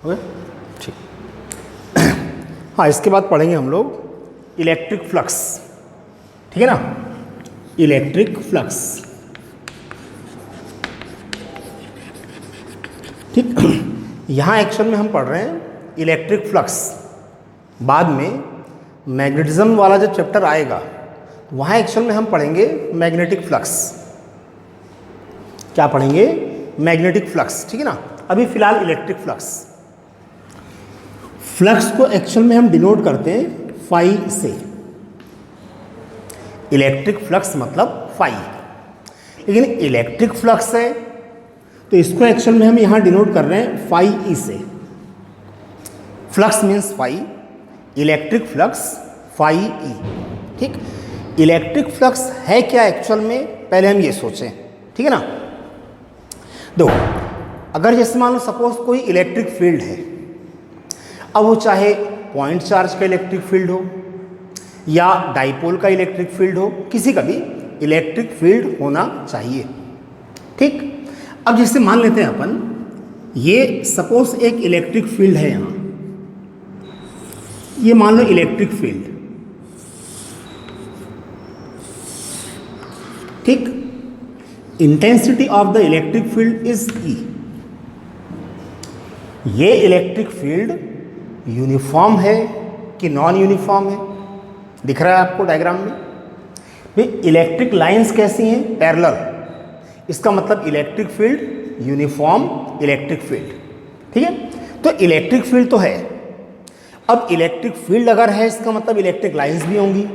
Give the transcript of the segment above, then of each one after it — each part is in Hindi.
ओके ठीक। हाँ, इसके बाद पढ़ेंगे हम लोग इलेक्ट्रिक फ्लक्स, ठीक है ना। इलेक्ट्रिक फ्लक्स, ठीक। यहाँ एक्चुअल में हम पढ़ रहे हैं इलेक्ट्रिक फ्लक्स। बाद में मैग्नेटिज्म वाला जब चैप्टर आएगा वहाँ एक्चुअल में हम पढ़ेंगे मैग्नेटिक फ्लक्स। क्या पढ़ेंगे? मैग्नेटिक फ्लक्स, ठीक है ना। अभी फिलहाल इलेक्ट्रिक फ्लक्स। फ्लक्स को एक्चुअल में हम डिनोट करते हैं फाई से। इलेक्ट्रिक फ्लक्स मतलब फाई, लेकिन इलेक्ट्रिक फ्लक्स है तो इसको एक्चुअल में हम यहाँ डिनोट कर रहे हैं फाई ई से। Flux means phi, electric flux phi E, ठीक। इलेक्ट्रिक फ्लक्स है क्या एक्चुअल में, पहले हम ये सोचें, ठीक है ना। देखो, अगर जैसे मान लो सपोज कोई इलेक्ट्रिक फील्ड है, अब वो चाहे पॉइंट चार्ज का इलेक्ट्रिक फील्ड हो या डाइपोल का इलेक्ट्रिक फील्ड हो, किसी का भी इलेक्ट्रिक फील्ड होना चाहिए, ठीक। अब जैसे मान लेते हैं अपन, ये सपोज एक इलेक्ट्रिक फील्ड है यहाँ, ये मान लो इलेक्ट्रिक फील्ड, ठीक। Intensity of the electric field is E. ये इलेक्ट्रिक फील्ड यूनिफॉर्म है कि नॉन यूनिफॉर्म है, दिख रहा है आपको डायग्राम में। भाई इलेक्ट्रिक लाइंस कैसी हैं? पैरेलल। इसका मतलब electric field uniform electric field, ठीक है। तो इलेक्ट्रिक फील्ड तो है। अब इलेक्ट्रिक फील्ड अगर है इसका मतलब इलेक्ट्रिक लाइंस भी होंगी।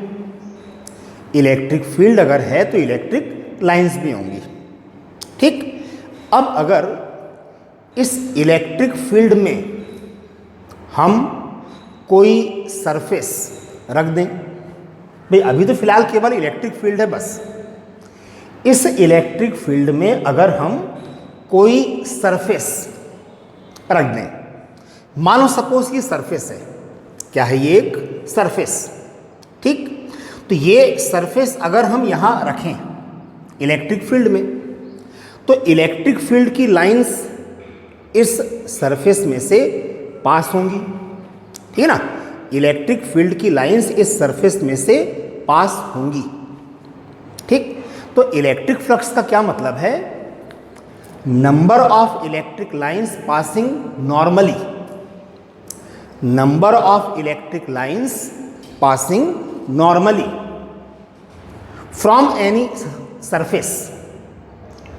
इलेक्ट्रिक फील्ड अगर है तो इलेक्ट्रिक लाइंस भी होंगी, ठीक। अब अगर इस इलेक्ट्रिक फील्ड में हम कोई सरफेस रख दें, भाई अभी तो फिलहाल केवल इलेक्ट्रिक फील्ड है बस, इस इलेक्ट्रिक फील्ड में अगर हम कोई सरफेस रख दें, मान लो सपोज ये सरफेस है, क्या है ये? एक सरफेस, ठीक। तो ये सरफेस अगर हम यहाँ रखें इलेक्ट्रिक फील्ड में, तो इलेक्ट्रिक फील्ड की लाइंस इस सरफेस में से पास होंगी, ठीक है ना। इलेक्ट्रिक फील्ड की लाइंस इस सरफेस में से पास होंगी, ठीक। तो इलेक्ट्रिक फ्लक्स का क्या मतलब है? Number of electric lines passing normally, number of electric lines passing normally from any surface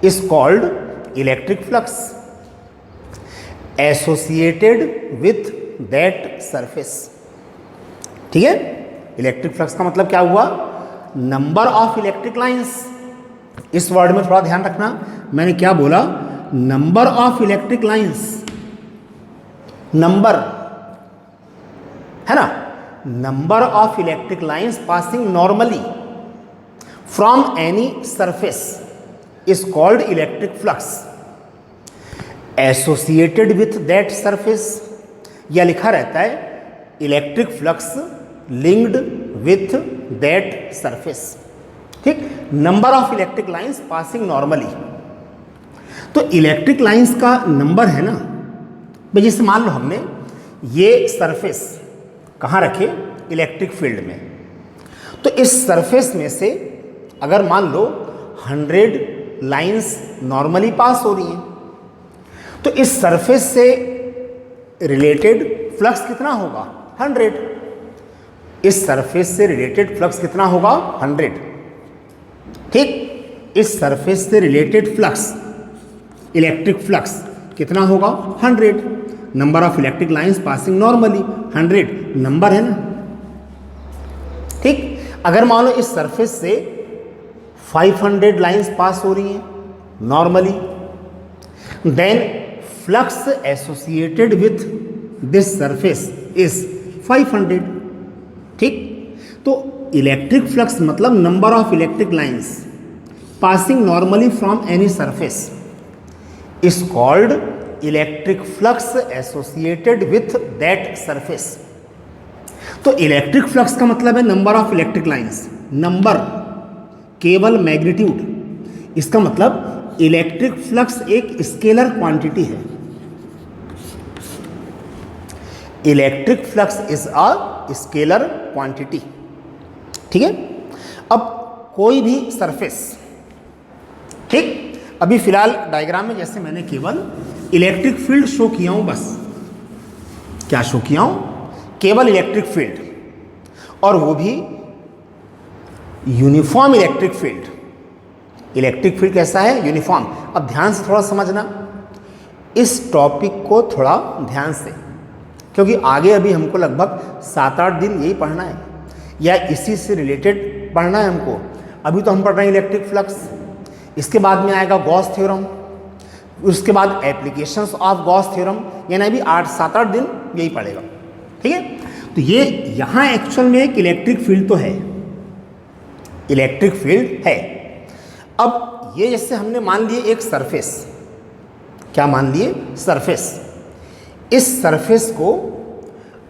is called electric flux associated with that surface, ठीक है। इलेक्ट्रिक फ्लक्स का मतलब क्या हुआ? Number of electric lines. इस वर्ड में थोड़ा ध्यान रखना, मैंने क्या बोला? Number of electric lines, number है ना, number of electric lines passing normally from any surface is called electric flux associated with that surface, या लिखा रहता है electric flux linked with that surface, ठीक। Number of electric lines passing normally, तो इलेक्ट्रिक लाइंस का नंबर है ना भाई। जैसे मान लो हमने ये सरफेस कहाँ रखे? इलेक्ट्रिक फील्ड में, तो इस सरफेस में से अगर मान लो 100 लाइंस नॉर्मली पास हो रही हैं, तो इस सरफेस से रिलेटेड फ्लक्स कितना होगा? 100। इस सरफेस से रिलेटेड फ्लक्स कितना होगा? 100, ठीक। इस सरफेस से रिलेटेड फ्लक्स, इलेक्ट्रिक फ्लक्स कितना होगा? 100। Number of electric lines passing normally 100 number है ना, ठीक। अगर मान लो इस सरफेस से 500 लाइंस पास हो रही हैं normally, then flux associated with this surface is 500, ठीक। तो इलेक्ट्रिक फ्लक्स मतलब number of electric lines passing normally from any surface is called electric flux associated with that surface. तो इलेक्ट्रिक फ्लक्स का मतलब है number of electric lines, number केवल मैग्नीट्यूड। इसका मतलब इलेक्ट्रिक फ्लक्स एक स्केलर क्वांटिटी है, electric flux is a scalar quantity. ठीक है, अब कोई भी सरफेस, ठीक, अभी फिलहाल डायग्राम में जैसे मैंने केवल इलेक्ट्रिक फील्ड शो किया हूं, बस क्या शो किया हूं, केवल इलेक्ट्रिक फील्ड, और वो भी uniform electric field. Electric field कैसा है, यूनिफॉर्म। अब ध्यान से थोड़ा समझना इस टॉपिक को, थोड़ा ध्यान से, क्योंकि आगे अभी हमको लगभग 7-8 दिन यही पढ़ना है या इसी से रिलेटेड पढ़ना है हमको। अभी तो हम पढ़ रहे हैं इलेक्ट्रिक फ्लक्स, इसके बाद में आएगा गॉस थ्योरम, उसके बाद एप्लीकेशंस ऑफ गॉस थ्योरम, यानी अभी 8-7-8 दिन यही पढ़ेगा। ठीक है, तो ये यहाँ एक्चुअल में एक इलेक्ट्रिक फील्ड तो है, इलेक्ट्रिक फील्ड है। अब ये जैसे हमने मान लिए एक सरफेस, क्या मान लिए, सरफेस। इस सरफेस को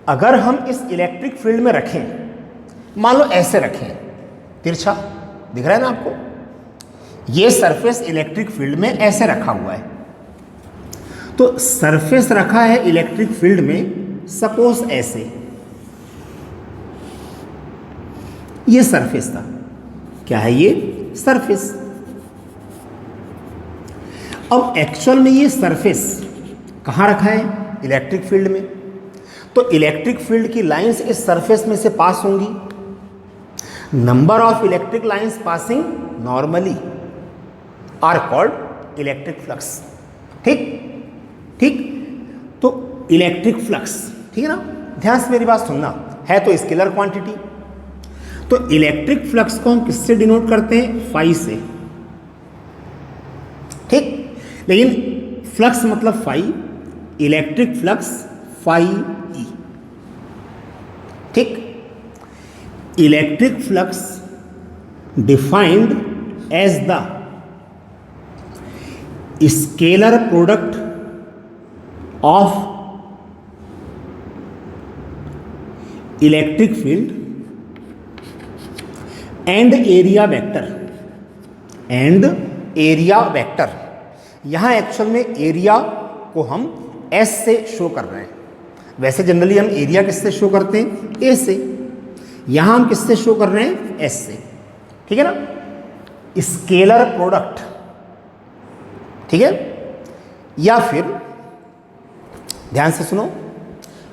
अगर हम इस इलेक्ट्रिक फील्ड में रखें, मान लो ऐसे रखें, तिरछा दिख रहा है ना आपको, ये सरफेस इलेक्ट्रिक फील्ड में ऐसे रखा हुआ है। तो सरफेस रखा है इलेक्ट्रिक फील्ड में, सपोज ऐसे, ये सरफेस था, क्या है ये, सरफेस। अब एक्चुअल में ये सरफेस कहाँ रखा है, इलेक्ट्रिक फील्ड में। तो इलेक्ट्रिक फील्ड की लाइंस इस सरफेस में से पास होंगी। Number of electric lines passing normally are called electric flux. ठीक ठीक, तो इलेक्ट्रिक फ्लक्स, ठीक है ना, ध्यान से मेरी बात सुनना, है तो स्केलर क्वांटिटी। तो इलेक्ट्रिक फ्लक्स को हम किससे डिनोट करते हैं, फाई से। ठीक, लेकिन फ्लक्स मतलब phi, electric flux phi E. ठीक, electric flux defined as the scalar product of electric field and area vector, and area vector. यहां एक्चुअल में एरिया को हम एस से शो कर रहे हैं। वैसे जनरली हम एरिया किससे शो करते हैं, ए से, यहां हम किससे शो कर रहे हैं, एस से। ठीक है ना, स्केलर प्रोडक्ट। ठीक है, या फिर ध्यान से सुनो,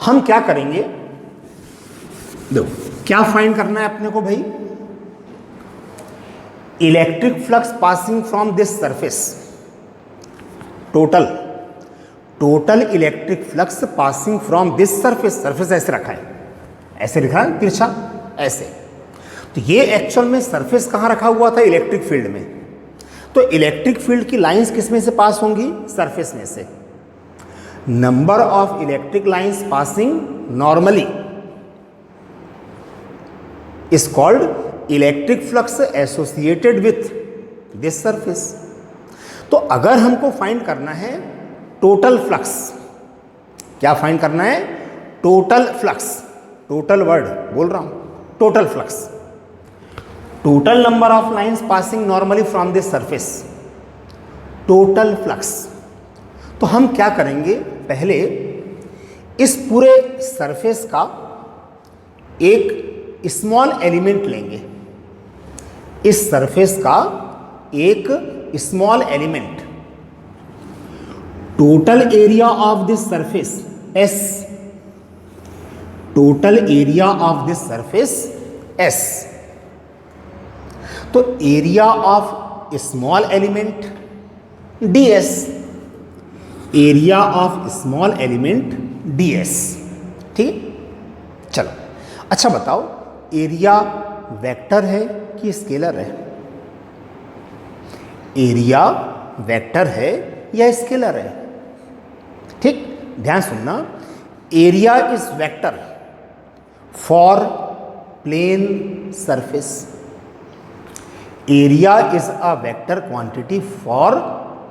हम क्या करेंगे, देखो क्या फाइंड करना है अपने को भाई, electric flux passing from this surface, total electric flux passing from this surface. Surface ऐसे रखा है, ऐसे लिखा है तिरछा, ऐसे। तो ये एक्चुअल में सरफेस कहाँ रखा हुआ था, इलेक्ट्रिक फील्ड में। तो इलेक्ट्रिक फील्ड की लाइंस किस में से पास होंगी, सरफेस में से। Number of electric lines passing normally is called electric flux associated with this surface. तो अगर हमको फाइंड करना है टोटल फ्लक्स, क्या फाइंड करना है, टोटल फ्लक्स, टोटल वर्ड बोल रहा हूं, total flux, total number of lines passing normally from this surface, total flux. तो हम क्या करेंगे, पहले इस पूरे सरफेस का एक स्मॉल एलिमेंट लेंगे, इस सरफेस का एक small element, total area of this surface S, total area of this surface S. तो area of small element ds, area of small element ds। ठीक है, चलो अच्छा बताओ, एरिया वेक्टर है कि स्केलर है, एरिया वेक्टर है या स्केलर है। ठीक, ध्यान सुनना, area is vector for plane surface, area is a vector quantity for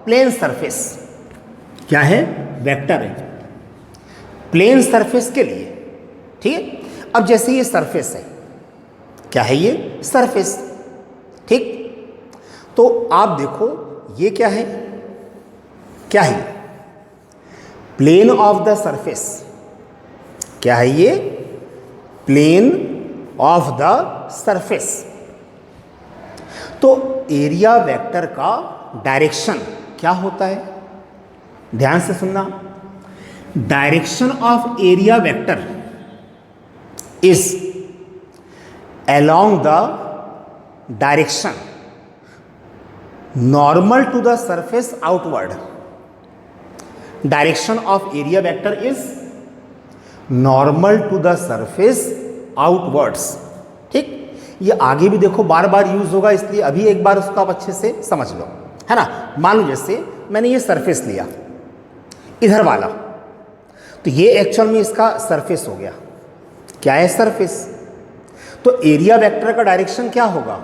plane surface. क्या है, वेक्टर है प्लेन सरफेस के लिए। ठीक है, अब जैसे ये सरफेस है, क्या है ये, सरफेस। ठीक, तो आप देखो ये क्या है, क्या है, प्लेन ऑफ द सरफेस, क्या है ये? Plane of the surface. तो एरिया वेक्टर का डायरेक्शन क्या होता है? ध्यान से सुनना। Direction of area vector is along the direction normal to the surface outward. Direction of area vector is normal to the surface outwards. ठीक, ये आगे भी देखो बार बार यूज होगा, इसलिए अभी एक बार उसको आप अच्छे से समझ लो, है ना। मान लो जैसे मैंने ये सरफेस लिया इधर वाला, तो ये एक्चुअल में इसका सरफेस हो गया। क्या है सरफेस? तो एरिया वेक्टर का डायरेक्शन क्या होगा?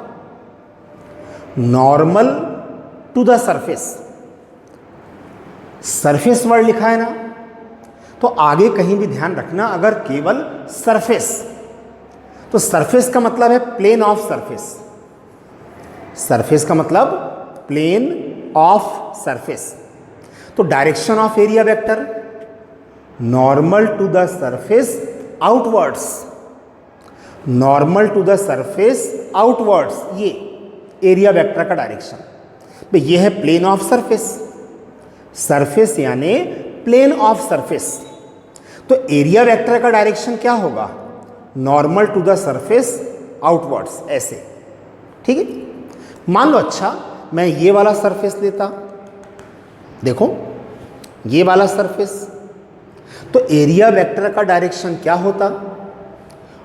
Normal to the surface. Surface word लिखा है ना, तो आगे कहीं भी ध्यान रखना, अगर केवल सरफेस, तो सरफेस का मतलब है प्लेन ऑफ सरफेस। सरफेस का मतलब प्लेन ऑफ सरफेस। तो direction of area vector normal to the surface outwards. Normal to the surface outwards, ये एरिया वेक्टर का डायरेक्शन। भाई ये है प्लेन ऑफ सरफेस। सरफेस यानी प्लेन ऑफ सरफेस। तो एरिया वेक्टर का डायरेक्शन क्या होगा? Normal to the surface outwards, ऐसे। ठीक है। मान लो अच्छा मैं ये वाला सरफेस लेता, देखो ये वाला सरफेस, तो एरिया वेक्टर का डायरेक्शन क्या होता?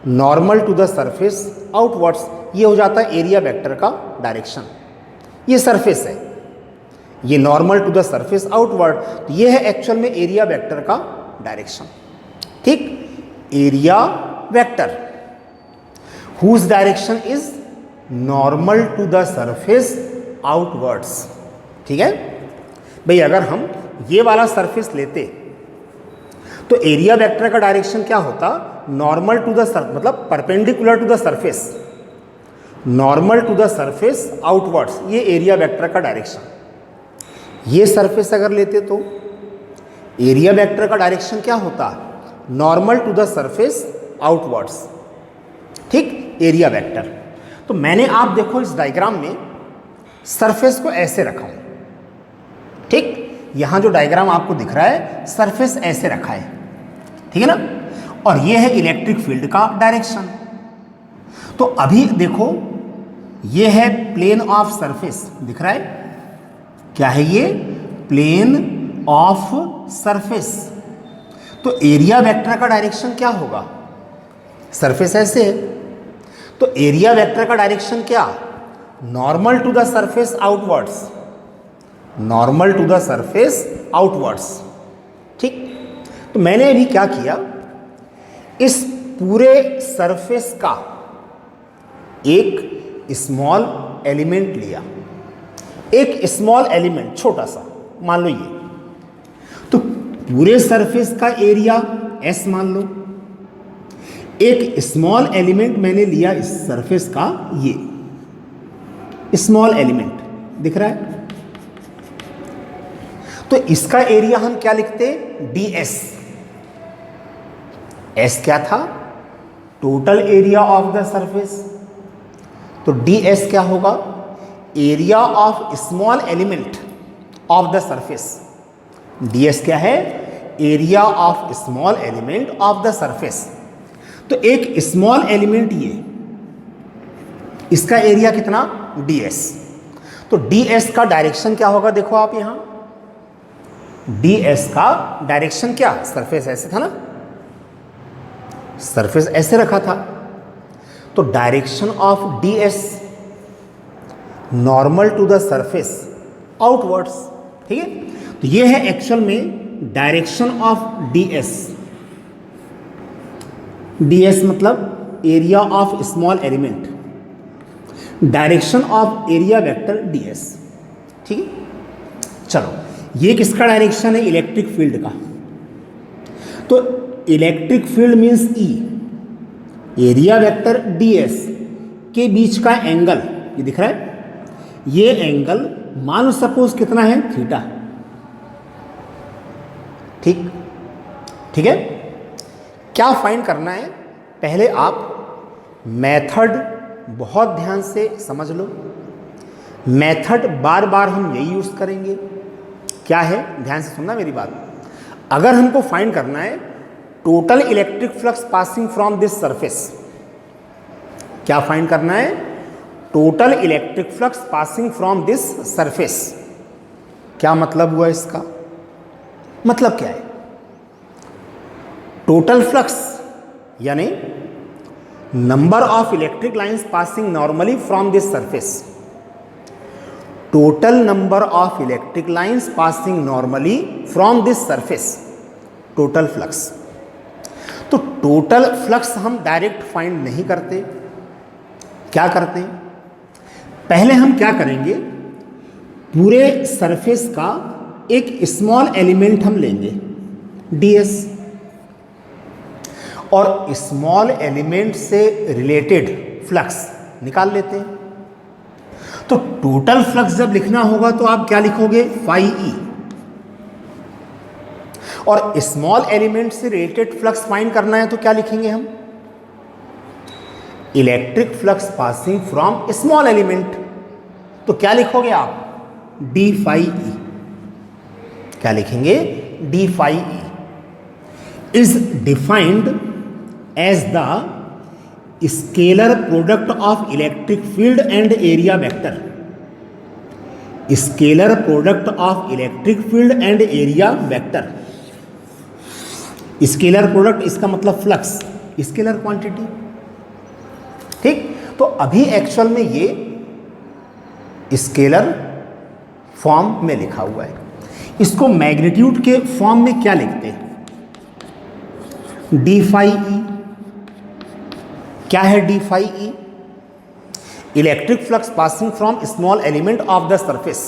Normal to the surface outwards. ये हो जाता है एरिया वेक्टर का डायरेक्शन। ये सरफेस है, ये normal to the surface outward, तो ये है एक्चुअल में एरिया वेक्टर का डायरेक्शन। ठीक, area vector whose direction is normal to the surface outwards. ठीक है भाई, अगर हम ये वाला सरफेस लेते तो एरिया वेक्टर का डायरेक्शन क्या होता? नॉर्मल टू द सरफेस, मतलब perpendicular to the surface, normal to the surface outwards, ये एरिया वेक्टर का डायरेक्शन। ये सरफेस अगर लेते तो एरिया वेक्टर का डायरेक्शन क्या होता? Normal to the surface outwards. ठीक, एरिया वेक्टर। तो मैंने आप देखो इस डायग्राम में सरफेस को ऐसे रखा हूं। ठीक, यहां जो डायग्राम आपको दिख रहा है सरफेस ऐसे रखा है, ठीक है ना, और ये है इलेक्ट्रिक फील्ड का डायरेक्शन। तो अभी देखो ये है प्लेन ऑफ सरफेस, दिख रहा है? क्या है ये? Plane of surface. तो एरिया वेक्टर का डायरेक्शन क्या होगा? सरफेस ऐसे है, तो एरिया वेक्टर का डायरेक्शन क्या? Normal to the surface outwards, normal to the surface outwards. ठीक, तो मैंने अभी क्या किया, इस पूरे सरफेस का एक स्मॉल एलिमेंट लिया, एक स्मॉल एलिमेंट छोटा सा, मान लो ये, तो पूरे सरफेस का एरिया S मान लो। एक स्मॉल एलिमेंट मैंने लिया इस सरफेस का, ये स्मॉल एलिमेंट दिख रहा है, तो इसका एरिया हम क्या लिखते? ds। S क्या था? Total area of the surface. तो ds क्या होगा? Area of small element of the surface. ds क्या है? Area of small element of the surface. तो एक स्मॉल एलिमेंट ये, इसका एरिया कितना? ds। तो ds का डायरेक्शन क्या होगा? देखो आप यहां ds का डायरेक्शन क्या? सरफेस ऐसे था ना, सरफेस ऐसे रखा था, तो direction of ds normal to the surface outwards. ठीक है, तो ये है एक्चुअल में डायरेक्शन ऑफ ds। ds मतलब area of small element, direction of area vector ds। ठीक है, चलो ये किसका डायरेक्शन है? इलेक्ट्रिक फील्ड का। तो electric field means E, area vector ds के बीच का एंगल, ये दिख रहा है, ये एंगल मान लो सपोज कितना है? थीटा। ठीक, ठीक है, क्या फाइंड करना है, पहले आप मेथड बहुत ध्यान से समझ लो। मेथड बार बार हम यही यूज करेंगे। क्या है, ध्यान से सुनना मेरी बात। अगर हमको फाइंड करना है total electric flux passing from this surface, क्या फाइंड करना है, total electric flux passing from this surface. क्या मतलब हुआ इसका, मतलब क्या है, टोटल फ्लक्स यानी number of electric lines passing normally from this surface, total number of electric lines passing normally from this surface, total flux. तो टोटल फ्लक्स हम डायरेक्ट फाइंड नहीं करते, क्या करते हैं, पहले हम क्या करेंगे, पूरे सरफेस का एक स्मॉल एलिमेंट हम लेंगे ds, और स्मॉल एलिमेंट से रिलेटेड फ्लक्स निकाल लेते हैं। तो टोटल फ्लक्स जब लिखना होगा तो आप क्या लिखोगे, फाई ई, और स्मॉल एलिमेंट से रिलेटेड फ्लक्स फाइंड करना है तो क्या लिखेंगे हम, electric flux passing from small element. तो क्या लिखोगे आप, डी फाई ई, क्या लिखेंगे, d phi E is defined as the scalar product of electric field and area vector, scalar product of electric field and area vector. Scalar product इसका मतलब फ्लक्स, स्केलर क्वांटिटी, ठीक। तो अभी एक्चुअल में ये स्केलर फॉर्म में लिखा हुआ है, इसको मैग्नीट्यूड के फॉर्म में क्या लिखते हैं, डी फाई ई। क्या है D phi E, electric flux passing from small element of the surface.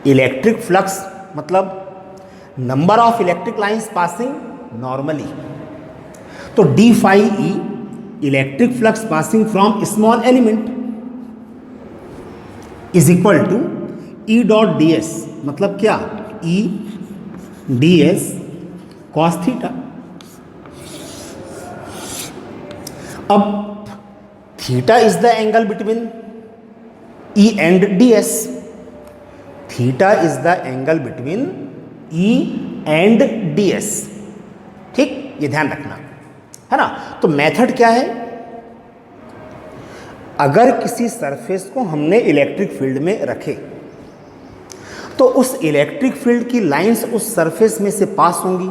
Electric flux मतलब number of electric lines passing normally, तो D phi E electric flux passing from small element is equal to E dot D S, मतलब क्या, E D S cos theta. अब theta is the angle between E and D S, theta is the angle between E and D S, ठीक, ये ध्यान रखना है ना। तो मेथड क्या है, अगर किसी सरफेस को हमने इलेक्ट्रिक फील्ड में रखे तो उस इलेक्ट्रिक फील्ड की लाइंस उस सरफेस में से पास होंगी।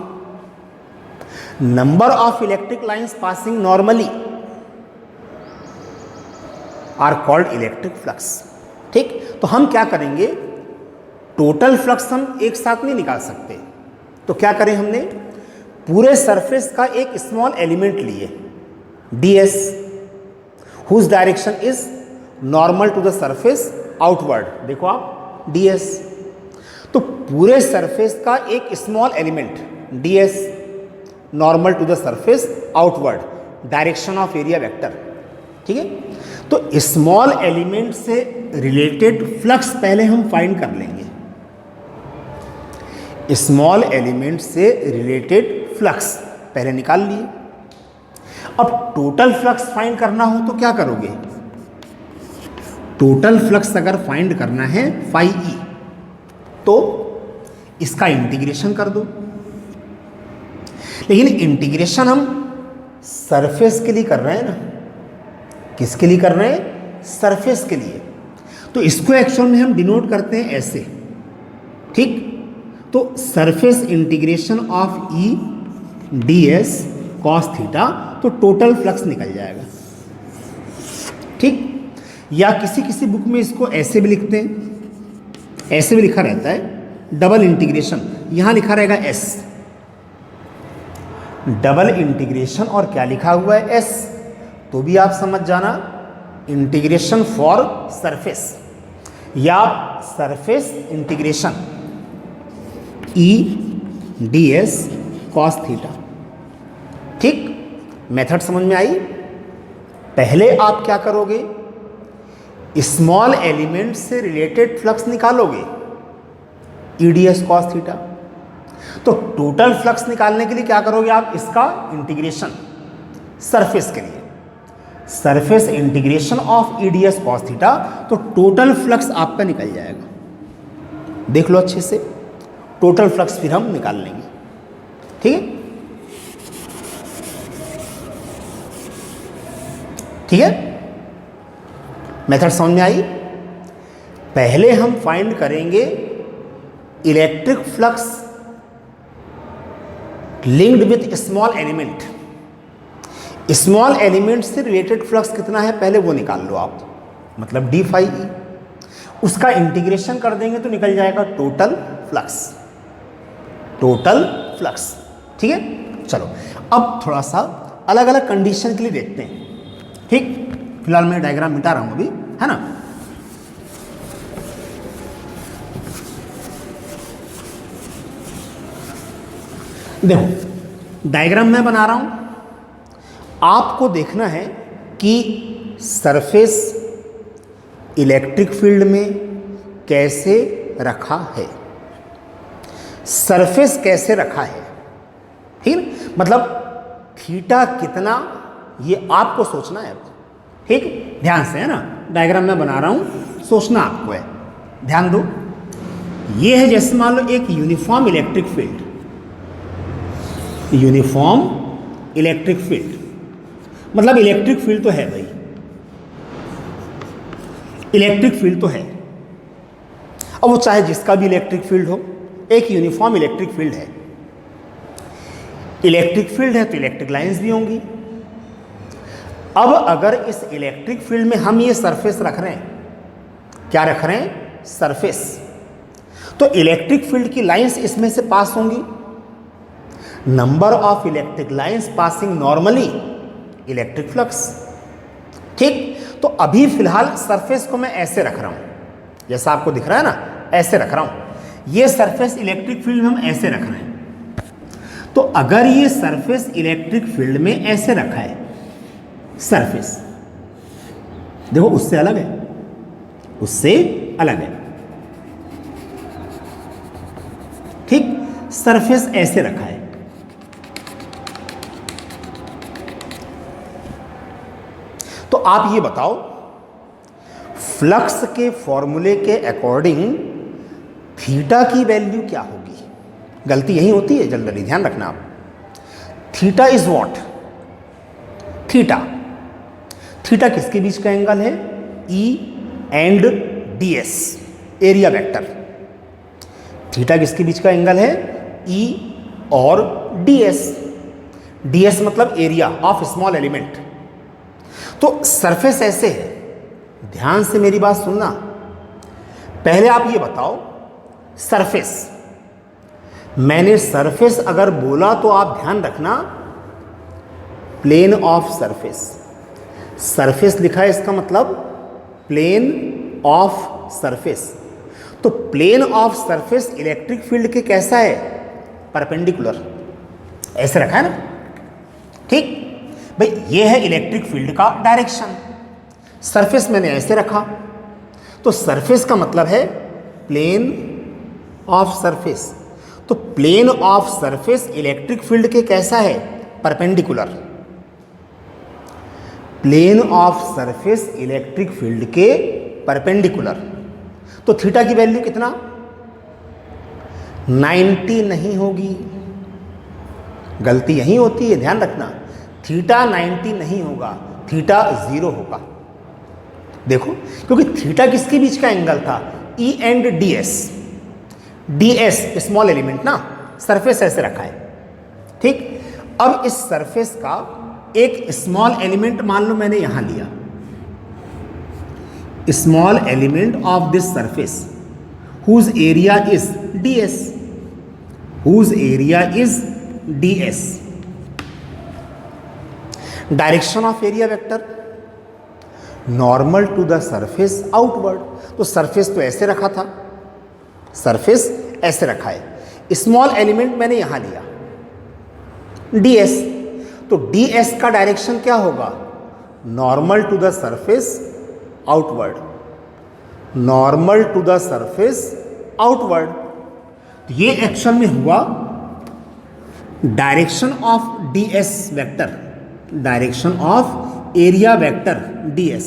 Number of electric lines passing normally are called electric flux, ठीक। तो हम क्या करेंगे, टोटल फ्लक्स हम एक साथ नहीं निकाल सकते, तो क्या करें, हमने पूरे सरफेस का एक स्मॉल एलिमेंट लिए ds, whose direction is normal to the surface outward, देखो आप ds। तो पूरे सरफेस का एक small element ds normal to the surface outward, direction of area vector, ठीक है। तो स्मॉल एलिमेंट से रिलेटेड फ्लक्स पहले हम फाइंड कर लेंगे, स्मॉल एलिमेंट से रिलेटेड फ्लक्स पहले निकाल लिए। अब टोटल फ्लक्स फाइंड करना हो तो क्या करोगे, टोटल फ्लक्स अगर फाइंड करना है फाई ई, तो इसका इंटीग्रेशन कर दो। लेकिन इंटीग्रेशन हम सरफेस के लिए कर रहे हैं ना, किसके लिए कर रहे हैं, सरफेस के लिए। तो इसको एक्चुअल में हम डिनोट करते हैं ऐसे, ठीक। तो surface integration of E D S cos theta, तो टोटल फ्लक्स निकल जाएगा, ठीक। या किसी किसी बुक में इसको ऐसे भी लिखते हैं, ऐसे भी लिखा रहता है डबल इंटीग्रेशन, यहां लिखा रहेगा एस, डबल इंटीग्रेशन, और क्या लिखा हुआ है एस, तो भी आप समझ जाना इंटीग्रेशन फॉर सरफेस या surface integration E D S cos theta, ठीक। मेथड समझ में आई। पहले आप क्या करोगे, स्मॉल एलिमेंट से रिलेटेड फ्लक्स निकालोगे E D S cos theta. तो टोटल फ्लक्स निकालने के लिए क्या करोगे आप, इसका इंटीग्रेशन सरफेस के लिए, surface integration of EDS cos theta, तो टोटल फ्लक्स आपका निकल जाएगा। देख लो अच्छे से, टोटल फ्लक्स फिर हम निकाल लेंगे, ठीक है, ठीक है। मेथड समझ में आई। पहले हम फाइंड करेंगे electric flux linked with small element. Small element से रिलेटेड फ्लक्स कितना है पहले वो निकाल लो आप, मतलब डी फाई ई, उसका इंटीग्रेशन कर देंगे तो निकल जाएगा टोटल फ्लक्स, टोटल फ्लक्स, ठीक है। चलो अब थोड़ा सा अलग अलग कंडीशन के लिए देखते हैं, ठीक। फिलहाल मैं डायग्राम मिटा रहा हूं अभी, है ना। देखो डायग्राम मैं बना रहा हूं, आपको देखना है कि सरफेस इलेक्ट्रिक फील्ड में कैसे रखा है, सरफेस कैसे रखा है, ठीक, मतलब थीटा कितना, ये आपको सोचना है, ठीक, ध्यान से, है ना। डायग्राम मैं बना रहा हूं, सोचना आपको है, ध्यान दो। ये है जैसे मान लो एक uniform electric field, uniform electric field, मतलब इलेक्ट्रिक फील्ड तो है भाई, इलेक्ट्रिक फील्ड तो है। अब वो चाहे जिसका भी इलेक्ट्रिक फील्ड हो, एक यूनिफॉर्म इलेक्ट्रिक फील्ड है। इलेक्ट्रिक फील्ड है तो इलेक्ट्रिक लाइंस भी होंगी। अब अगर इस इलेक्ट्रिक फील्ड में हम ये सरफेस रख रहे हैं, क्या रख रहे हैं, सरफेस, तो इलेक्ट्रिक फील्ड की लाइंस इसमें से पास होंगी। Number of electric lines passing normally electric flux, ठीक। तो अभी फिलहाल सरफेस को मैं ऐसे रख रहा हूं, जैसा आपको दिख रहा है ना, ऐसे रख रहा हूं। ये सरफेस इलेक्ट्रिक फील्ड में हम ऐसे रख रहे हैं। तो अगर ये सरफेस इलेक्ट्रिक फील्ड में ऐसे रखा है, सरफेस देखो उससे अलग है, उससे अलग है, ठीक, सरफेस ऐसे रखा है। तो आप ये बताओ फ्लक्स के फॉर्मूले के अकॉर्डिंग थीटा की वैल्यू क्या होगी। गलती यही होती है जनरली, ध्यान रखना आप। Theta is what, theta, theta किसके बीच का एंगल है, ई and D S, area vector. Theta किसके बीच का एंगल है, ई और डी एस, डी एस मतलब एरिया ऑफ स्मॉल एलिमेंट। तो सरफेस ऐसे है, ध्यान से मेरी बात सुनना। पहले आप ये बताओ सरफेस, मैंने सरफेस अगर बोला तो आप ध्यान रखना प्लेन ऑफ सरफेस, सरफेस लिखा है इसका मतलब प्लेन ऑफ सरफेस। तो plane of surface electric field के कैसा है, परपेंडिकुलर, ऐसे रखा है ना, ठीक भाई। ये है इलेक्ट्रिक फील्ड का डायरेक्शन, सरफेस मैंने ऐसे रखा, तो सरफेस का मतलब है प्लेन ऑफ सरफेस। तो plane of surface electric field के कैसा है, perpendicular. Plane of surface electric field के परपेंडिकुलर। तो थीटा की वैल्यू कितना, 90 नहीं होगी, गलती यहीं होती है, ध्यान रखना। थीटा 90 नहीं होगा, थीटा 0 होगा। देखो क्योंकि थीटा किसके बीच का एंगल था, ई and D S, D S small element ना, सरफेस ऐसे रखा है, ठीक। अब इस सरफेस का एक स्मॉल एलिमेंट मान लो मैंने यहां लिया, small element of this surface whose area is d s, whose area is d s. Direction of area vector normal to the surface outward. तो सरफेस तो ऐसे रखा था, सरफेस ऐसे रखा है, स्मॉल एलिमेंट मैंने यहां लिया ds, तो ds का डायरेक्शन क्या होगा, normal to the surface outward, normal to the surface outward. तो ये एक्शन में हुआ direction of ds vector, direction of area vector ds,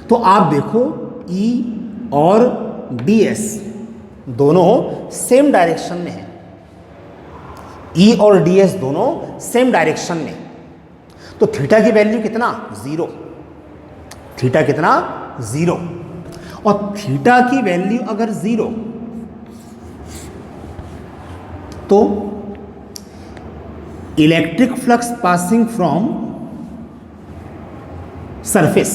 तो आप देखो E और ds दोनों सेम डायरेक्शन में है। E और ds दोनों सेम डायरेक्शन में, तो थीटा की वैल्यू कितना, 0। थीटा कितना, 0। और थीटा की वैल्यू अगर 0 तो electric flux passing from surface,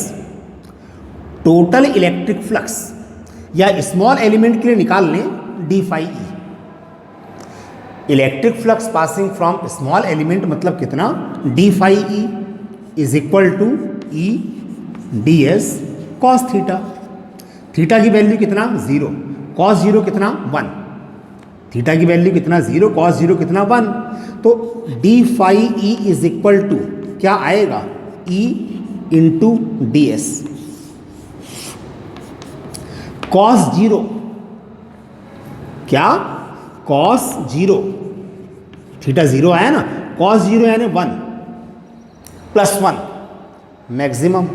total electric flux या स्मॉल एलिमेंट के लिए निकाल लें d phi E. Electric flux passing from small element मतलब कितना, d phi E is equal to E D S cos theta. Theta की वैल्यू कितना, 0, कॉस 0 कितना, 1। थीटा की वैल्यू कितना, 0, कॉस 0 कितना, 1। तो D phi E is equal to क्या आएगा, E into d S. Cos 0 क्या, कॉस 0, थीटा 0 आया ना, कॉस 0 यानी 1 प्लस 1 मैक्सिमम।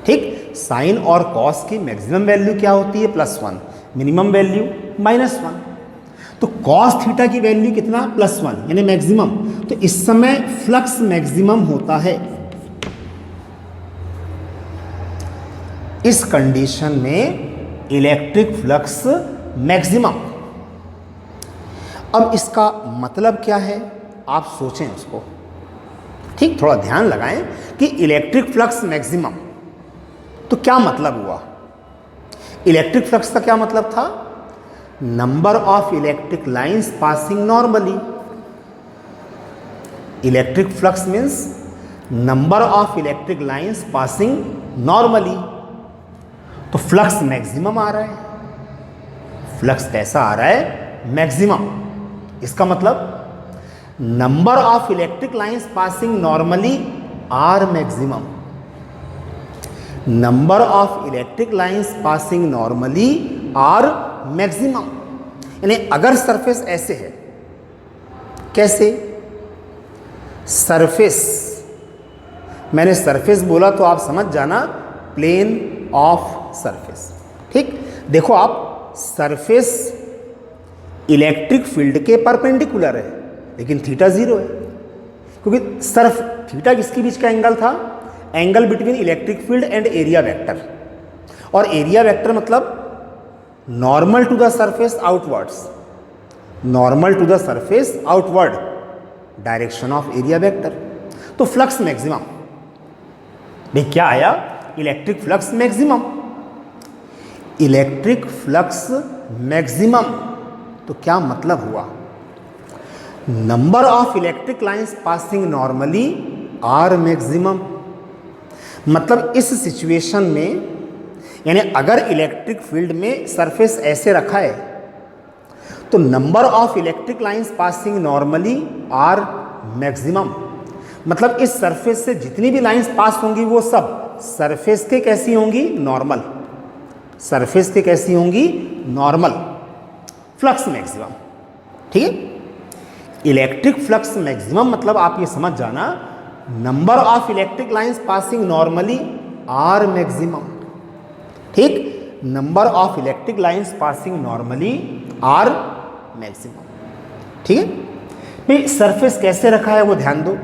ठीक, साइन और कॉस की मैक्सिमम वैल्यू क्या होती है, +1, मिनिमम वैल्यू -1। तो कॉस थीटा की वैल्यू कितना, +1 यानी मैक्सिमम। तो इस समय फ्लक्स मैक्सिमम होता है। इस कंडीशन में इलेक्ट्रिक फ्लक्स मैक्सिमम। अब इसका मतलब क्या है, आप सोचें उसको। ठीक, थोड़ा ध्यान लगाएं कि इलेक्ट्रिक फ्लक्स मैक्सिमम तो क्या मतलब हुआ। इलेक्ट्रिक फ्लक्स का क्या मतलब था, number of electric lines passing normally. Electric flux means number of electric lines passing normally. तो फ्लक्स मैक्सिमम आ रहा है। फ्लक्स कैसा आ रहा है, मैक्सिमम। इसका मतलब number of electric lines passing normally are maximum. Number of electric lines passing normally are maximum. यानी अगर सरफेस ऐसे है, कैसे, सरफेस, मैंने सरफेस बोला तो आप समझ जाना प्लेन ऑफ सरफेस। ठीक, देखो आप सरफेस इलेक्ट्रिक फील्ड के परपेंडिकुलर है, लेकिन थीटा 0 है, क्योंकि सर्फ थीटा किसके बीच का एंगल था, angle between electric field and area vector. और एरिया वेक्टर मतलब normal to the surface outwards, normal to the surface outward, direction of area vector. तो फ्लक्स मैक्सिमम, भाई क्या आया, electric flux maximum. Electric flux maximum तो क्या मतलब हुआ, number of electric lines passing normally are maximum. मतलब इस सिचुएशन में, यानी अगर इलेक्ट्रिक फील्ड में सरफेस ऐसे रखा है तो number of electric lines passing normally are maximum. मतलब इस सरफेस से जितनी भी लाइंस पास होंगी वो सब सरफेस के कैसी होंगी, नॉर्मल। सरफेस के कैसी होंगी, नॉर्मल। Flux maximum. ठीक है, इलेक्ट्रिक फ्लक्स मैक्सिमम मतलब आप ये समझ जाना, number of electric lines passing normally are maximum. ठीक, number of electric lines passing normally are maximum. ठीक है भाई, सरफेस कैसे रखा है वो ध्यान दो।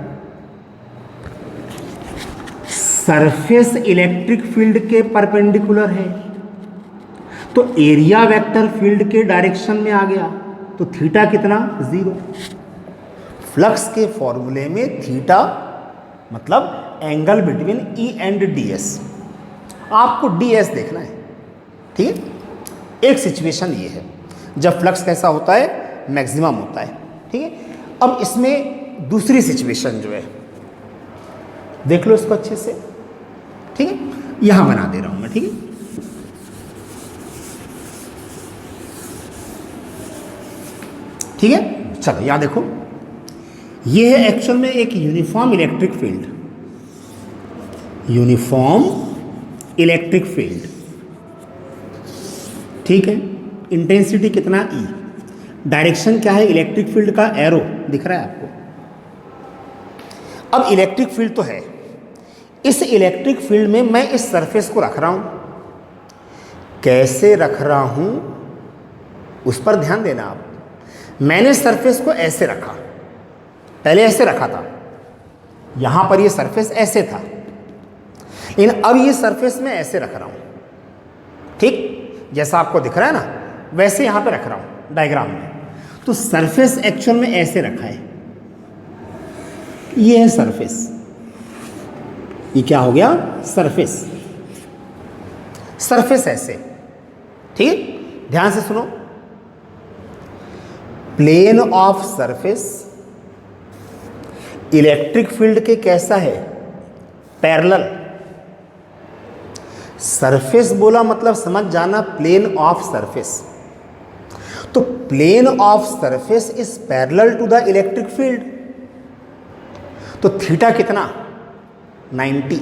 सरफेस इलेक्ट्रिक फील्ड के परपेंडिकुलर है, तो एरिया वेक्टर फील्ड के डायरेक्शन में आ गया, तो थीटा कितना, 0। फ्लक्स के फॉर्मूले में थीटा मतलब angle between E and D S. आपको डी एस देखना है। ठीक है, एक सिचुएशन ये है जब फ्लक्स कैसा होता है, मैक्सिमम होता है। ठीक है, अब इसमें दूसरी सिचुएशन जो है, देख लो इसको अच्छे से। ठीक है, यहां बना दे रहा हूं मैं। ठीक है, ठीक है, चलो यहां देखो, ये है एक्चुअल में एक uniform electric field, uniform electric field. ठीक है, इंटेंसिटी कितना, ई। डायरेक्शन क्या है इलेक्ट्रिक फील्ड का? एरो दिख रहा है आपको। अब इलेक्ट्रिक फील्ड तो है, इस इलेक्ट्रिक फील्ड में मैं इस सरफेस को रख रहा हूं। कैसे रख रहा हूं उस पर ध्यान देना आप। मैंने सरफेस को ऐसे रखा, पहले ऐसे रखा था, यहां पर ये सरफेस ऐसे था, लेकिन अब ये सरफेस मैं ऐसे रख रहा हूं, ठीक जैसा आपको दिख रहा है ना, वैसे यहां पे रख रहा हूं डायग्राम में। तो सरफेस एक्चुअल में ऐसे रखा है, ये है सरफेस, ये क्या हो गया? सरफेस। सरफेस ऐसे, ठीक, ध्यान से सुनो। Plane of surface electric field के कैसा है? पैरेलल। सरफेस बोला मतलब समझ जाना प्लेन ऑफ सरफेस। तो plane of surface is parallel to the electric field. तो थीटा कितना? 90।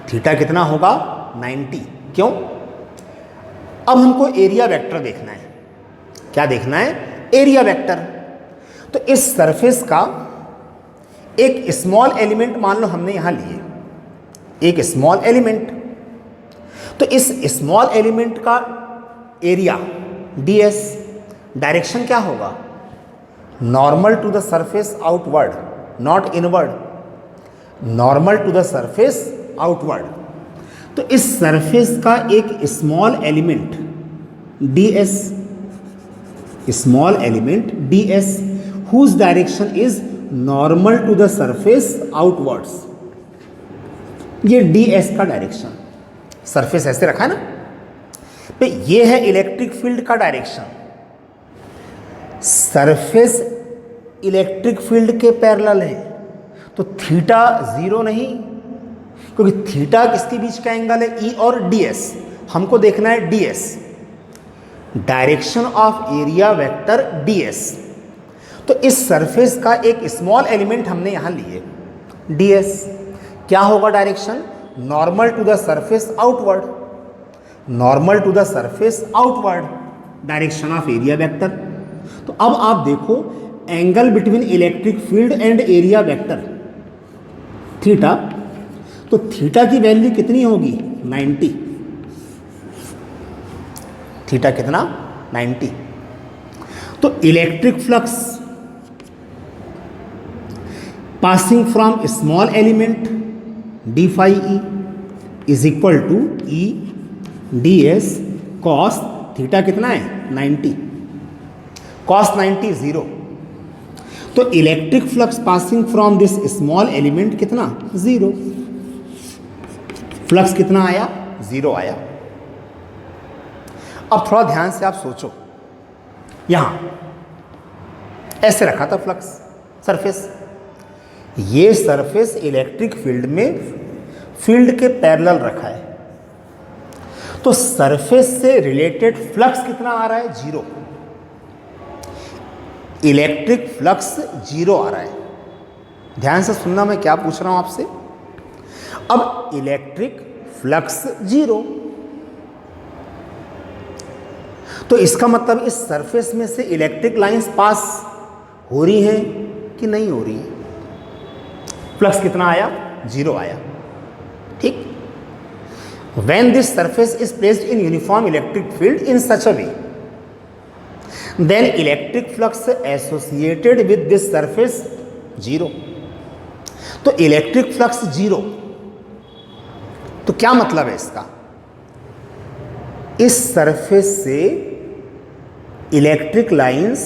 थीटा कितना होगा? 90। क्यों? अब हमको एरिया वेक्टर देखना है। क्या देखना है? Area vector. तो इस सरफेस का एक स्मॉल एलिमेंट मान लो हमने यहां लिए, एक स्मॉल एलिमेंट। तो इस स्मॉल एलिमेंट का एरिया ds, डायरेक्शन क्या होगा? Normal to the surface outward, not inward, normal to the surface outward. तो इस सरफेस का एक small element ds, small element ds whose direction is normal to the surface outwards, ये ds का डायरेक्शन। सरफेस ऐसे रखा है ना, तो ये है इलेक्ट्रिक फील्ड का डायरेक्शन। सरफेस इलेक्ट्रिक फील्ड के पैरेलल है, तो थीटा 0 नहीं, क्योंकि थीटा किसके बीच का एंगल है? E और ds। हमको देखना है ds, direction of area vector ds। तो इस सरफेस का एक स्मॉल एलिमेंट हमने यहां लिए ds, क्या होगा direction? Normal to the surface outward, normal to the surface outward, direction of area vector. तो अब आप देखो angle between electric field and area vector theta, तो थीटा की वैल्यू कितनी होगी? 90। थीटा कितना? 90। तो electric flux passing from small element d phi e is equal to E ds cos theta कितना है? 90। cos 90 0। तो electric flux passing from this small element कितना? 0। फ्लक्स कितना आया? 0 आया। अब थोड़ा ध्यान से आप सोचो, यहां ऐसे रखा था फ्लक्स सरफेस, ये सरफेस इलेक्ट्रिक फील्ड में फील्ड के पैरेलल रखा है, तो सरफेस से रिलेटेड फ्लक्स कितना आ रहा है? 0। इलेक्ट्रिक फ्लक्स 0 आ रहा है। ध्यान से सुनना मैं क्या पूछ रहा हूं आपसे। अब इलेक्ट्रिक फ्लक्स 0, तो इसका मतलब इस सरफेस में से इलेक्ट्रिक लाइंस पास हो रही हैं कि नहीं हो रही हैं? फ्लक्स कितना आया? 0 आया, ठीक। When this surface is placed in uniform electric field in such a way, then electric flux associated with this surface 0। तो इलेक्ट्रिक फ्लक्स 0, तो क्या मतलब है इसका? इस सरफेस से इलेक्ट्रिक लाइंस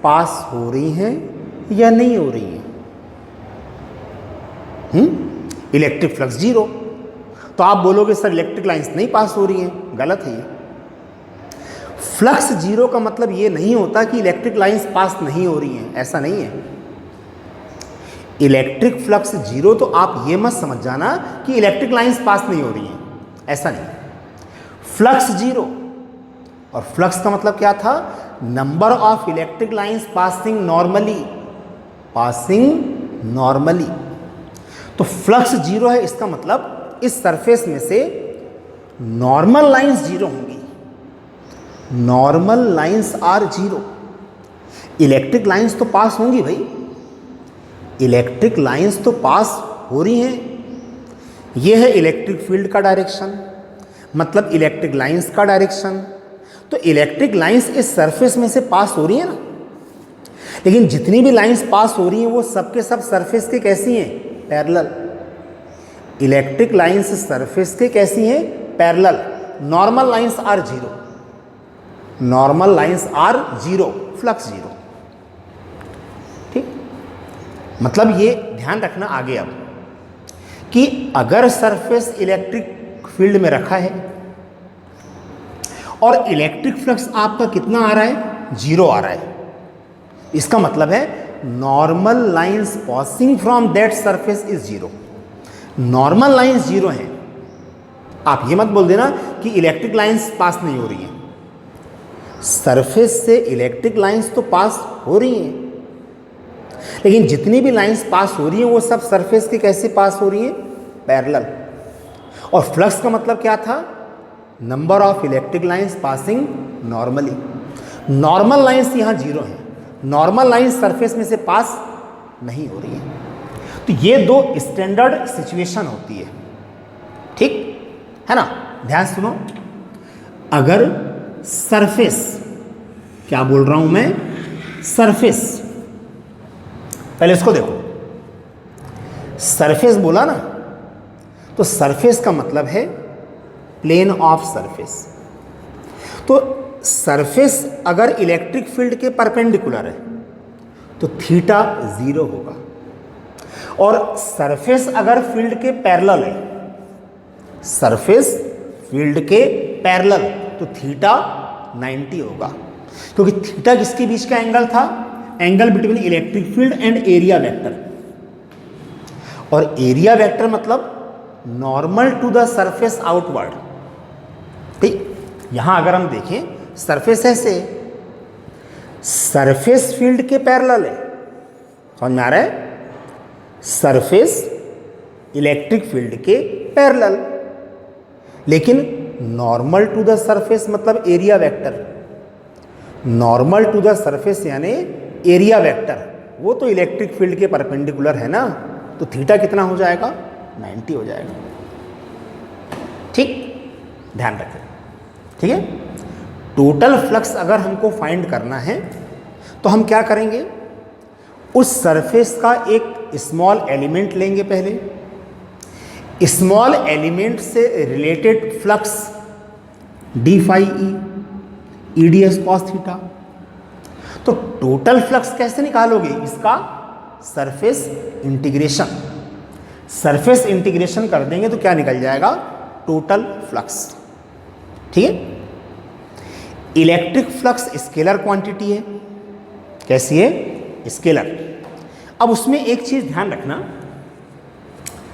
पास हो रही हैं या नहीं हो रही हैं? Electric flux 0। तो आप बोलोगे सर इलेक्ट्रिक लाइंस नहीं पास हो रही हैं, गलत है ये। फ्लक्स 0 का मतलब ये नहीं होता कि इलेक्ट्रिक लाइंस पास नहीं हो रही हैं, ऐसा नहीं है। इलेक्ट्रिक फ्लक्स 0 तो आप ये मत समझ जाना कि इलेक्ट्रिक लाइंस पास नहीं हो रही हैं, ऐसा नहीं। फ्लक्स 0, और फ्लक्स का मतलब क्या था? Number of electric lines passing normally, passing normally. तो फ्लक्स 0 है, इसका मतलब इस सरफेस में से नॉर्मल लाइंस 0 होंगी, normal lines are 0। Electric lines तो पास होंगी भाई, इलेक्ट्रिक लाइंस तो पास हो रही हैं। ये है इलेक्ट्रिक फील्ड का डायरेक्शन, मतलब इलेक्ट्रिक लाइंस का डायरेक्शन। तो इलेक्ट्रिक लाइंस इस सरफेस में से पास हो रही है ना, लेकिन जितनी भी लाइंस पास हो रही हैं वो सबके सब सरफेस के कैसी हैं, पैरेलल। इलेक्ट्रिक लाइंस सरफेस के कैसी हैं, parallel. Normal lines are zero, normal lines are zero, flux zero. ठीक, मतलब ये ध्यान रखना आगे अब कि अगर सरफेस इलेक्ट्रिक फील्ड में रखा है और इलेक्ट्रिक फ्लक्स आपका कितना आ रहा है, जीरो आ रहा है, इसका मतलब है normal lines passing from that surface is zero. Normal lines zero हैं। आप ये मत बोल देना कि इलेक्ट्रिक लाइंस पास नहीं हो रही हैं। सरफेस से इलेक्ट्रिक लाइंस तो पास हो रही हैं, लेकिन जितनी भी लाइंस पास हो रही हैं वो सब सरफेस के कैसे पास हो रही हैं, पैरेलल। और फ्लक्स का मतलब क्या था, number of electric lines passing normally. Normal lines यहाँ जीरो हैं, नॉर्मल लाइंस सरफेस में से पास नहीं हो रही है। तो ये दो स्टैंडर्ड सिचुएशन होती है, ठीक है ना। ध्यान सुनो, अगर सरफेस, क्या बोल रहा हूं मैं, सरफेस, पहले इसको देखो, सरफेस बोला ना, तो सरफेस का मतलब है प्लेन ऑफ सरफेस। तो सरफेस अगर इलेक्ट्रिक फील्ड के परपेंडिकुलर है तो थीटा जीरो होगा, और सरफेस अगर फील्ड के पैरेलल है, सरफेस फील्ड के पैरेलल, तो थीटा 90 होगा, क्योंकि थीटा किसके बीच का एंगल था, angle between electric field and area vector. और एरिया वेक्टर मतलब normal to the surface outward. ठीक, यहां अगर हम देखें सरफेस ऐसे, सरफेस फील्ड के पैरेलल है, समझ में आ रहा है, सरफेस इलेक्ट्रिक फील्ड के पैरेलल, लेकिन नॉर्मल टू द सरफेस मतलब area vector, normal to the surface यानी एरिया वेक्टर, वो तो इलेक्ट्रिक फील्ड के परपेंडिकुलर है ना, तो थीटा कितना हो जाएगा, 90 हो जाएगा। ठीक, ध्यान रखें, ठीक है। टोटल फ्लक्स अगर हमको फाइंड करना है तो हम क्या करेंगे, उस सरफेस का एक स्मॉल एलिमेंट लेंगे पहले, स्मॉल एलिमेंट से related flux D phi E D S cos theta. तो टोटल फ्लक्स कैसे निकालोगे, इसका सरफेस इंटीग्रेशन, सरफेस इंटीग्रेशन कर देंगे तो क्या निकल जाएगा, टोटल फ्लक्स। ठीक है। इलेक्ट्रिक फ्लक्स स्केलर क्वांटिटी है, कैसी है, स्केलर। अब उसमें एक चीज ध्यान रखना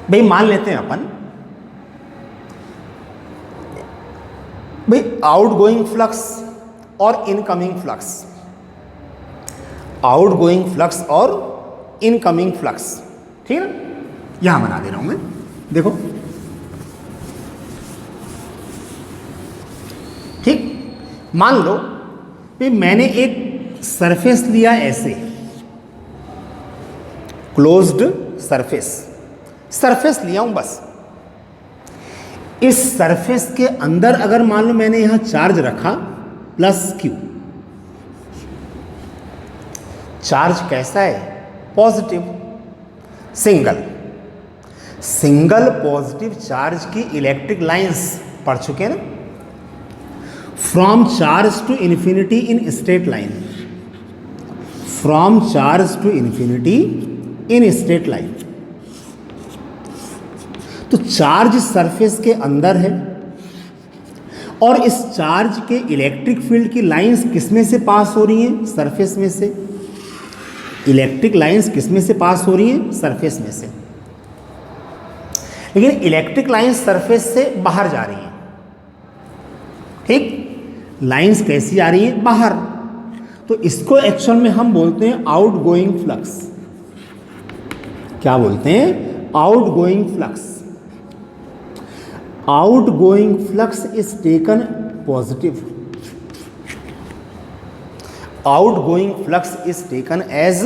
भाई, मान लेते हैं अपन भाई आउटगोइंग फ्लक्स और इनकमिंग फ्लक्स, आउटगोइंग फ्लक्स और इनकमिंग फ्लक्स, ठीक है ना। यहां बना दे रहा हूं मैं, देखो, ठीक। मान लो कि मैंने एक सरफेस लिया ऐसे, क्लोज्ड सरफेस, सरफेस लिया हूं बस। इस सरफेस के अंदर अगर मान लो मैंने यहां चार्ज रखा प्लस क्यू, चार्ज कैसा है, positive, single, single positive charge की इलेक्ट्रिक लाइंस पढ़ चुके हैं ना, from charge to infinity in straight line, from charge to infinity in straight line. तो चार्ज सरफेस के अंदर है और इस चार्ज के इलेक्ट्रिक फील्ड की लाइंस किसमें से पास हो रही हैं, सरफेस में से। इलेक्ट्रिक लाइंस किसमें से पास हो रही हैं, सरफेस में से। लेकिन इलेक्ट्रिक लाइंस सरफेस से बाहर जा रही हैं, ठीक, लाइंस कैसी आ रही हैं, बाहर। तो इसको एक्चुअल में हम बोलते हैं आउटगोइंग फ्लक्स। क्या बोलते हैं, outgoing flux. Outgoing flux is taken positive, outgoing flux is taken as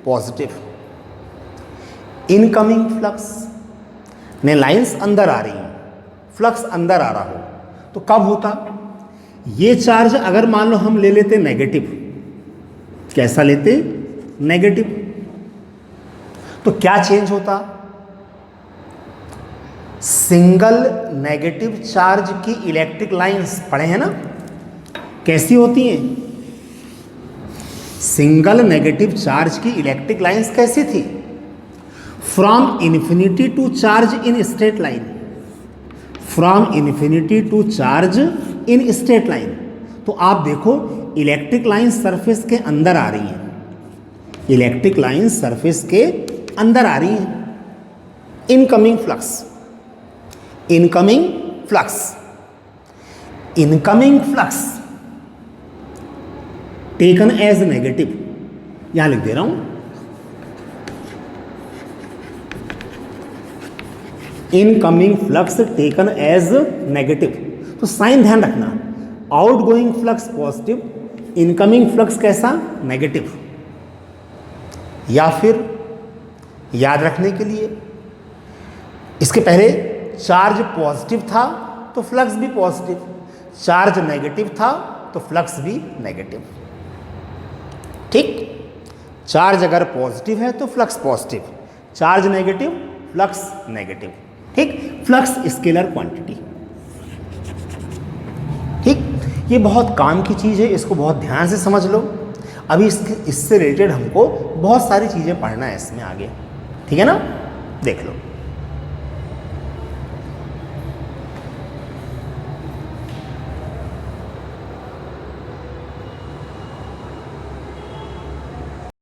positive, incoming flux ने लाइंस अंदर आ रही हैं, फ्लक्स अंदर आ रहा हो तो कब होता, ये चार्ज अगर मान लो हम ले लेते नेगेटिव, कैसा लेते, नेगेटिव, तो क्या चेंज होता, सिंगल नेगेटिव चार्ज की इलेक्ट्रिक लाइंस पढ़े हैं ना, कैसी होती हैं, सिंगल नेगेटिव चार्ज की इलेक्ट्रिक लाइंस कैसी थी, from infinity to charge in straight line, from infinity to charge in straight line. तो आप देखो इलेक्ट्रिक लाइन सरफेस के अंदर आ रही हैं, इलेक्ट्रिक लाइन सरफेस के अंदर आ रही हैं, incoming flux, incoming flux, incoming flux taken as negative, यहां लिख दे रहा हूं, incoming flux taken as negative. तो साइन ध्यान रखना, outgoing flux positive, incoming flux कैसा, नेगेटिव। या फिर याद रखने के लिए, इसके पहले चार्ज पॉजिटिव था तो फ्लक्स भी पॉजिटिव, चार्ज नेगेटिव था तो फ्लक्स भी नेगेटिव। ठीक, चार्ज अगर पॉजिटिव है तो flux positive, charge negative flux negative. ठीक, फ्लक्स स्केलर क्वांटिटी। ठीक, ये बहुत काम की चीज़ है, इसको बहुत ध्यान से समझ लो। अभी इससे रिलेटेड हमको बहुत सारी चीज़ें पढ़ना है इसमें आगे, ठीक है ना, देख लो।